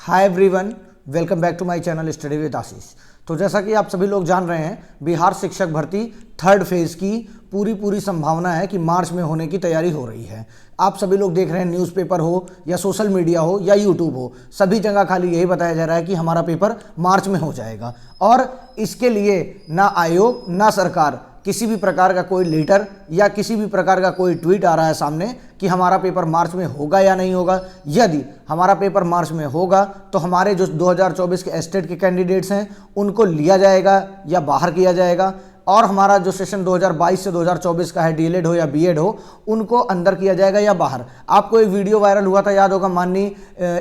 Hi everyone, welcome back to my channel study with Ashish. तो जैसा कि आप सभी लोग जान रहे हैं, बिहार शिक्षक भर्ती थर्ड फेज़ की पूरी संभावना है कि मार्च में होने की तैयारी हो रही है। आप सभी लोग देख रहे हैं, न्यूज़पेपर हो या सोशल मीडिया हो या यूट्यूब हो, सभी जगह खाली यही बताया जा रहा है कि हमारा पेपर मार्च में हो जाएगा। और इसके लिए ना आयोग ना सरकार किसी भी प्रकार का कोई लेटर या किसी भी प्रकार का कोई ट्वीट आ रहा है सामने कि हमारा पेपर मार्च में होगा या नहीं होगा। यदि हमारा पेपर मार्च में होगा तो हमारे जो 2024 के एस्टेट के कैंडिडेट्स हैं उनको लिया जाएगा या बाहर किया जाएगा, और हमारा जो सेशन 2022 से 2024 का है, डीएलएड हो या बीएड हो, उनको अंदर किया जाएगा या बाहर। आपको एक वीडियो वायरल हुआ था, याद होगा, माननीय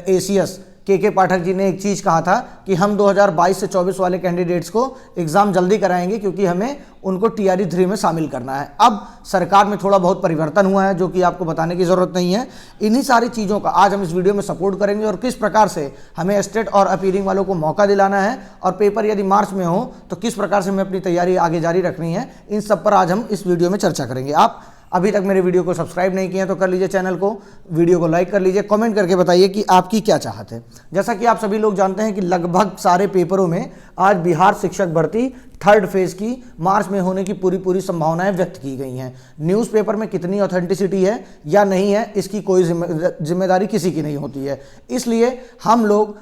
एसीएस के पाठक जी ने एक चीज़ कहा था कि हम 2022 से 24 वाले कैंडिडेट्स को एग्ज़ाम जल्दी कराएंगे क्योंकि हमें उनको टीआरई 3 में शामिल करना है। अब सरकार में थोड़ा बहुत परिवर्तन हुआ है जो कि आपको बताने की ज़रूरत नहीं है। इन्हीं सारी चीज़ों का आज हम इस वीडियो में सपोर्ट करेंगे और किस प्रकार से हमें स्टेट और अपीयरिंग वालों को मौका दिलाना है, और पेपर यदि मार्च में हो तो किस प्रकार से हमें अपनी तैयारी आगे जारी रखनी है, इन सब पर आज हम इस वीडियो में चर्चा करेंगे। आप अभी तक मेरे वीडियो को सब्सक्राइब नहीं किए हैं तो कर लीजिए चैनल को, वीडियो को लाइक कर लीजिए, कमेंट करके बताइए कि आपकी क्या चाहत है। जैसा कि आप सभी लोग जानते हैं कि लगभग सारे पेपरों में आज बिहार शिक्षक भर्ती थर्ड फेज़ की मार्च में होने की पूरी संभावनाएं व्यक्त की गई हैं। न्यूज़पेपर में कितनी ऑथेंटिसिटी है या नहीं है, इसकी कोई जिम्मेदारी किसी की नहीं होती है। इसलिए हम लोग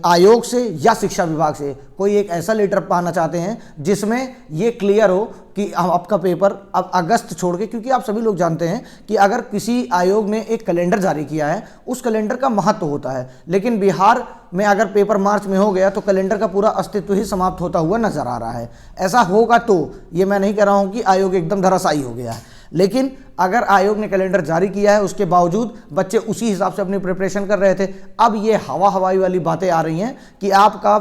आयोग से या शिक्षा विभाग से कोई एक ऐसा लेटर पाना चाहते हैं जिसमें ये क्लियर हो कि हम आपका पेपर अब अगस्त छोड़ के, क्योंकि आप सभी लोग जानते हैं कि अगर किसी आयोग ने एक कैलेंडर जारी किया है उस कैलेंडर का महत्व होता है, लेकिन बिहार में अगर पेपर मार्च में हो गया तो कैलेंडर का पूरा अस्तित्व ही समाप्त होता हुआ नजर आ रहा है। ऐसा होगा तो ये मैं नहीं कह रहा हूं कि आयोग एकदम धराशायी हो गया है, लेकिन अगर आयोग ने कैलेंडर जारी किया है उसके बावजूद बच्चे उसी हिसाब से अपनी प्रिपरेशन कर रहे थे, अब ये हवाई वाली बातें आ रही हैं कि आपका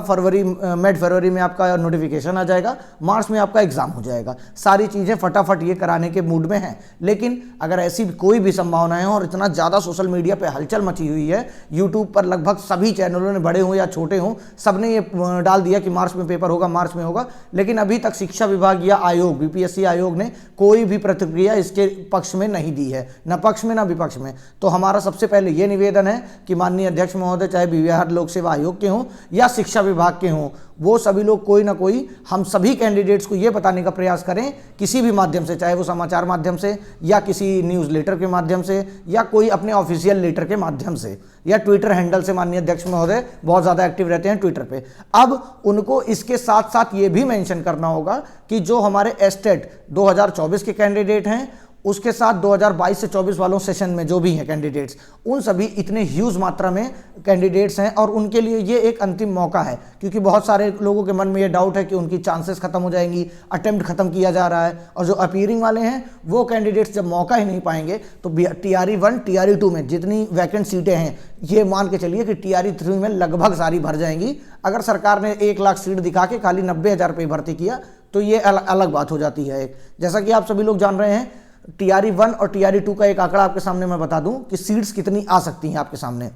मिड फरवरी में आपका नोटिफिकेशन आ जाएगा, मार्च में आपका एग्जाम हो जाएगा। सारी चीज़ें फटाफट ये कराने के मूड में हैं, लेकिन अगर ऐसी कोई भी संभावना है, और इतना ज़्यादा सोशल मीडिया पर हलचल मची हुई है, यूट्यूब पर लगभग सभी चैनलों ने, बड़े हों या छोटे हों, सबने ये डाल दिया कि मार्च में पेपर होगा, मार्च में होगा, लेकिन अभी तक शिक्षा विभाग या आयोग, बीपीएससी आयोग ने कोई भी प्रतिक्रिया इसके पक्ष में नहीं दी है, न पक्ष में न विपक्ष में। तो हमारा सबसे पहले यह निवेदन है कि माननीय अध्यक्ष महोदय, चाहे बिहार लोक सेवा आयोग के हों या शिक्षा विभाग के हों, वो सभी लोग कोई ना कोई हम सभी कैंडिडेट्स को ये बताने का प्रयास करें किसी भी माध्यम से, चाहे वो समाचार माध्यम से या किसी न्यूज़ लेटर के माध्यम से या कोई अपने ऑफिशियल लेटर के माध्यम से या ट्विटर हैंडल से। माननीय अध्यक्ष महोदय बहुत ज़्यादा एक्टिव रहते हैं ट्विटर पे। अब उनको इसके साथ साथ ये भी मेंशन करना होगा कि जो हमारे एस्टेट 2024 के कैंडिडेट हैं, उसके साथ 2022 से 24 वालों सेशन में जो भी हैं कैंडिडेट्स, उन सभी इतने ह्यूज मात्रा में कैंडिडेट्स हैं, और उनके लिए ये एक अंतिम मौका है, क्योंकि बहुत सारे लोगों के मन में ये डाउट है कि उनकी चांसेस खत्म हो जाएंगी, अटेम्प्ट खत्म किया जा रहा है, और जो अपीयरिंग वाले हैं वो कैंडिडेट्स जब मौका ही नहीं पाएंगे तो टीआरई 1 टीआरई 2 में जितनी वैकेंट सीटें हैं, ये मान के चलिए कि टीआरई 3 में लगभग सारी भर जाएंगी। अगर सरकार ने 1 लाख सीट दिखा के खाली 90,000 पे भर्ती किया तो ये अलग बात हो जाती है। जैसा कि आप सभी लोग जान रहे हैं, टीआरई 1 और टीआरई 2 का एक आंकड़ा आपके सामने मैं बता दूं कि सीट्स कितनी आ सकती हैं आपके सामने।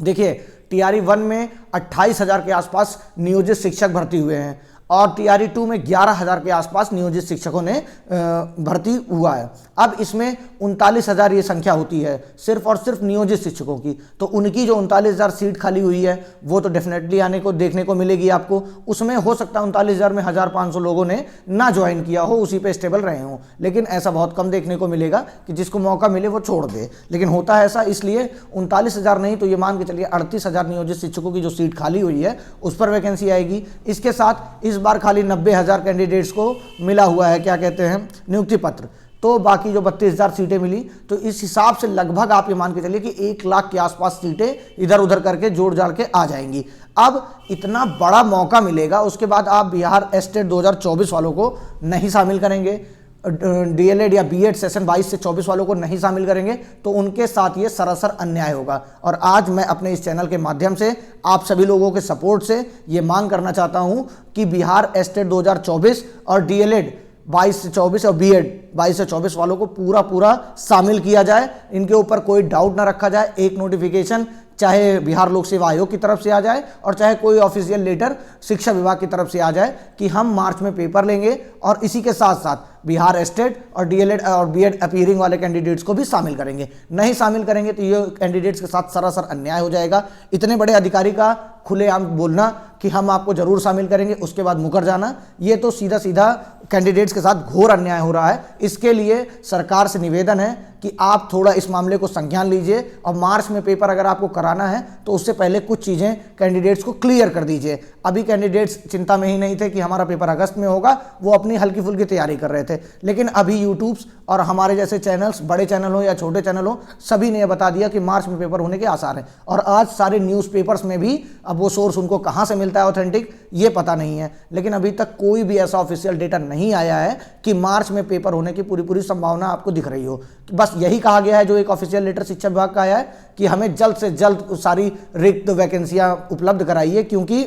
देखिए, टीआरई 1 में 28,000 के आसपास नियोजित शिक्षक भर्ती हुए हैं, और टीआरई 2 में 11,000 के आसपास नियोजित शिक्षकों ने भर्ती हुआ है। अब इसमें 39,000 ये संख्या होती है सिर्फ और सिर्फ नियोजित शिक्षकों की, तो उनकी जो 39,000 सीट खाली हुई है वो तो डेफिनेटली आने को देखने को मिलेगी आपको। उसमें हो सकता है 39,000 में 1,500 लोगों ने ना ज्वाइन किया हो, उसी पे स्टेबल रहे हों, लेकिन ऐसा बहुत कम देखने को मिलेगा कि जिसको मौका मिले वो छोड़ दे। लेकिन होता है ऐसा, इसलिए 39,000 नहीं तो ये मान के चलिए 38,000 नियोजित शिक्षकों की जो सीट खाली हुई है उस पर वैकेंसी आएगी। इसके साथ इस बार खाली 90,000 कैंडिडेट्स को मिला हुआ है, क्या कहते हैं, नियुक्ति पत्र, तो बाकी जो 32,000 सीटें मिली, तो इस हिसाब से लगभग आप ये मान के चलिए कि 1 लाख के आसपास सीटें इधर उधर करके जोड़ जाड़ के आ जाएंगी। अब इतना बड़ा मौका मिलेगा, उसके बाद आप बिहार एस्टेट 2024 वालों को नहीं शामिल करेंगे, डीएलएड या बीएड सेशन 22 से 24 वालों को नहीं शामिल करेंगे, तो उनके साथ ये सरासर अन्याय होगा। और आज मैं अपने इस चैनल के माध्यम से आप सभी लोगों के सपोर्ट से ये मांग करना चाहता हूं कि बिहार एस्टेट 2024 और डीएलएड 22 से 24 और बीएड 22 से 24 वालों को पूरा शामिल किया जाए। इनके ऊपर कोई डाउट ना रखा जाए। एक नोटिफिकेशन चाहे बिहार लोक सेवा आयोग की तरफ से आ जाए और चाहे कोई ऑफिशियल लेटर शिक्षा विभाग की तरफ से आ जाए कि हम मार्च में पेपर लेंगे और इसी के साथ साथ बिहार स्टेट और डीएलएड और बीएड अपीयरिंग वाले कैंडिडेट्स को भी शामिल करेंगे। नहीं शामिल करेंगे तो ये कैंडिडेट्स के साथ सरासर अन्याय हो जाएगा। इतने बड़े अधिकारी का खुलेआम बोलना कि हम आपको जरूर शामिल करेंगे, उसके बाद मुकर जाना, ये तो सीधा सीधा कैंडिडेट्स के साथ घोर अन्याय हो रहा है। इसके लिए सरकार से निवेदन है कि आप थोड़ा इस मामले को संज्ञान लीजिए और मार्च में पेपर अगर आपको कराना है तो उससे पहले कुछ चीज़ें कैंडिडेट्स को क्लियर कर दीजिए। अभी कैंडिडेट्स चिंता में ही नहीं थे कि हमारा पेपर अगस्त में होगा, वो अपनी हल्की फुल्की तैयारी कर रहे थे। लेकिन अभी यूट्यूब्स और हमारे जैसे चैनल्स, बड़े चैनल हो या छोटे चैनल हो, सभी ने यह बता दिया कि मार्च में पेपर होने के आसार हैं। और आज सारे न्यूज़पेपर्स में भी, अब वो सोर्स उनको कहाँ से मिलता है ऑथेंटिक ये पता नहीं है, लेकिन अभी तक कोई भी ऐसा ऑफिशियल डेटा नहीं आया है कि मार्च में पेपर होने की पूरी संभावना आपको दिख रही हो। बस यही कहा गया है, जो एक ऑफिशियल लेटर शिक्षा विभाग का आया है, कि हमें जल्द से जल्द सारी रिक्त वैकेंसियां उपलब्ध कराइए क्योंकि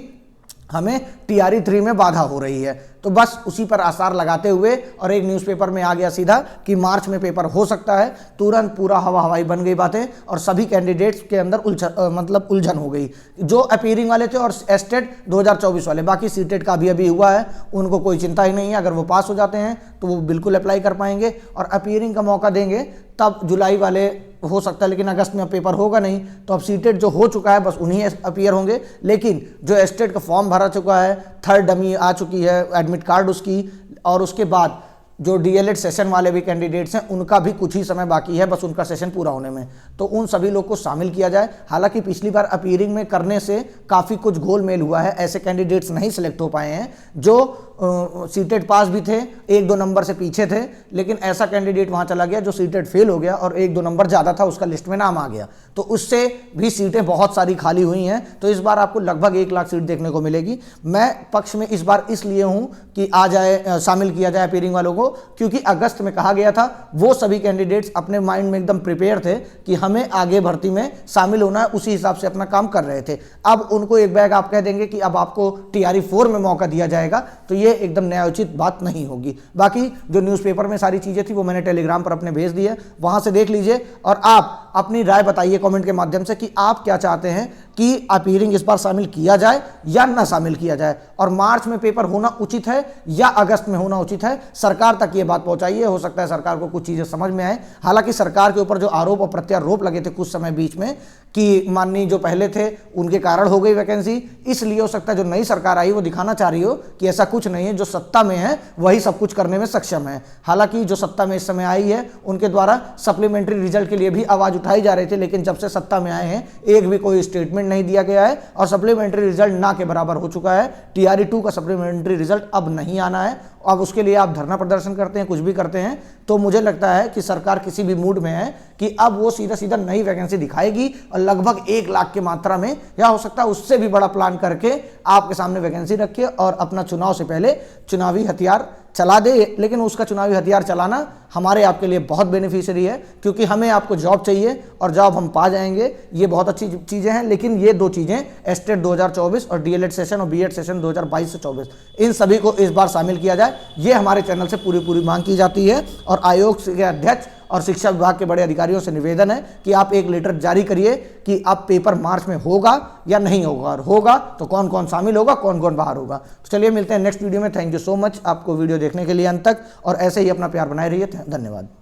हमें टीआरई 3 में बाधा हो रही है। तो बस उसी पर आसार लगाते हुए और एक न्यूज़पेपर में आ गया सीधा कि मार्च में पेपर हो सकता है। तुरंत पूरा हवा हवाई बन गई बातें और सभी कैंडिडेट्स के अंदर उलझन हो गई। जो अपीयरिंग वाले थे और एस्टेट 2024 वाले, बाकी सीटेट का अभी हुआ है, उनको कोई चिंता ही नहीं है। अगर वो पास हो जाते हैं तो वो बिल्कुल अप्लाई कर पाएंगे और अपीयरिंग का मौका देंगे तब जुलाई वाले हो सकता है, लेकिन अगस्त में पेपर होगा नहीं। तो अब सीटेट जो हो चुका है बस उन्हीं अपीयर होंगे, लेकिन जो एस्टेट का फॉर्म भरा चुका है, थर्ड डमी आ चुकी है, एडमिट कार्ड उसकी, और उसके बाद जो डीएलएड सेशन वाले भी कैंडिडेट्स हैं उनका भी कुछ ही समय बाकी है बस उनका सेशन पूरा होने में, तो उन सभी लोग को शामिल किया जाए। हालांकि पिछली बार अपीयरिंग में करने से काफ़ी कुछ गोलमेल हुआ है, ऐसे कैंडिडेट्स नहीं सिलेक्ट हो पाए हैं जो सीटेट पास भी थे, 1-2 नंबर से पीछे थे, लेकिन ऐसा कैंडिडेट वहां चला गया जो सीटेट फेल हो गया और 1-2 नंबर ज़्यादा था, उसका लिस्ट में नाम आ गया, तो उससे भी सीटें बहुत सारी खाली हुई हैं। तो इस बार आपको लगभग 1 लाख सीट देखने को मिलेगी। मैं पक्ष में इस बार इसलिए हूं कि आ जाए, शामिल किया जाए अपीयरिंग वालों को, क्योंकि अगस्त में कहा गया था वो सभी कैंडिडेट्स अपने माइंड में एकदम प्रिपेयर थे कि हमें आगे भर्ती में शामिल होना है, उसी हिसाब से अपना काम कर रहे थे। अब उनको एक बैग आप कह देंगे कि अब आपको टीआरई 4 में मौका दिया जाएगा, तो ये एकदम न्यायोचित बात नहीं होगी। बाकी जो न्यूज़पेपर में सारी चीज़ें थी वो मैंने टेलीग्राम पर अपने भेज दी है, वहां से देख लीजिए और आप अपनी राय बताइए कमेंट के माध्यम से कि आप क्या चाहते हैं कि अपीयरिंग इस बार शामिल किया जाए या ना शामिल किया जाए, और मार्च में पेपर होना उचित है या अगस्त में होना उचित है। सरकार तक ये बात पहुंचाइए, हो सकता है सरकार को कुछ चीज़ें समझ में आए। हालांकि सरकार के ऊपर जो आरोप और प्रत्यारोप लगे थे कुछ समय बीच में कि माननीय जो पहले थे उनके कारण हो गई वैकेंसी, इसलिए हो सकता है जो नई सरकार आई वो दिखाना चाह रही हो कि ऐसा कुछ नहीं है, जो सत्ता में है वही सब कुछ करने में सक्षम है। हालांकि जो सत्ता में इस समय आई है उनके द्वारा सप्लीमेंट्री रिजल्ट के लिए भी आवाज उठाई जा रही थी, लेकिन जब से सत्ता में आए हैं एक भी कोई स्टेटमेंट नहीं दिया गया है और सप्लीमेंट्री रिजल्ट ना के बराबर हो चुका है। टीआरई 2 का सप्लीमेंट्री रिजल्ट अब नहीं आना है। अब उसके लिए आप धरना प्रदर्शन करते हैं, कुछ भी करते हैं, तो मुझे लगता है कि सरकार किसी भी मूड में है कि अब वो सीधा सीधा नई वैकेंसी दिखाएगी और लगभग 1 लाख की मात्रा में, या हो सकता है उससे भी बड़ा प्लान करके आपके सामने वैकेंसी रखे और अपना चुनाव से पहले चुनावी हथियार चला दे। लेकिन उसका चुनावी हथियार चलाना हमारे आपके लिए बहुत बेनिफिशियरी है, क्योंकि हमें आपको जॉब चाहिए और जॉब हम पा जाएंगे, ये बहुत अच्छी चीज़ें हैं। लेकिन ये 2 चीज़ें एस्टेट 2024 और डीएलएड सेशन और बीएड सेशन 2022 से 24, इन सभी को इस बार शामिल किया जाए, ये हमारे चैनल से पूरी मांग की जाती है। और आयोग के अध्यक्ष और शिक्षा विभाग के बड़े अधिकारियों से निवेदन है कि आप एक लेटर जारी करिए कि अब पेपर मार्च में होगा या नहीं होगा, और होगा तो कौन कौन शामिल होगा, कौन कौन बाहर होगा। तो चलिए मिलते हैं नेक्स्ट वीडियो में। थैंक यू सो मच आपको वीडियो देखने के लिए अंत तक, और ऐसे ही अपना प्यार बनाए रहिए। धन्यवाद।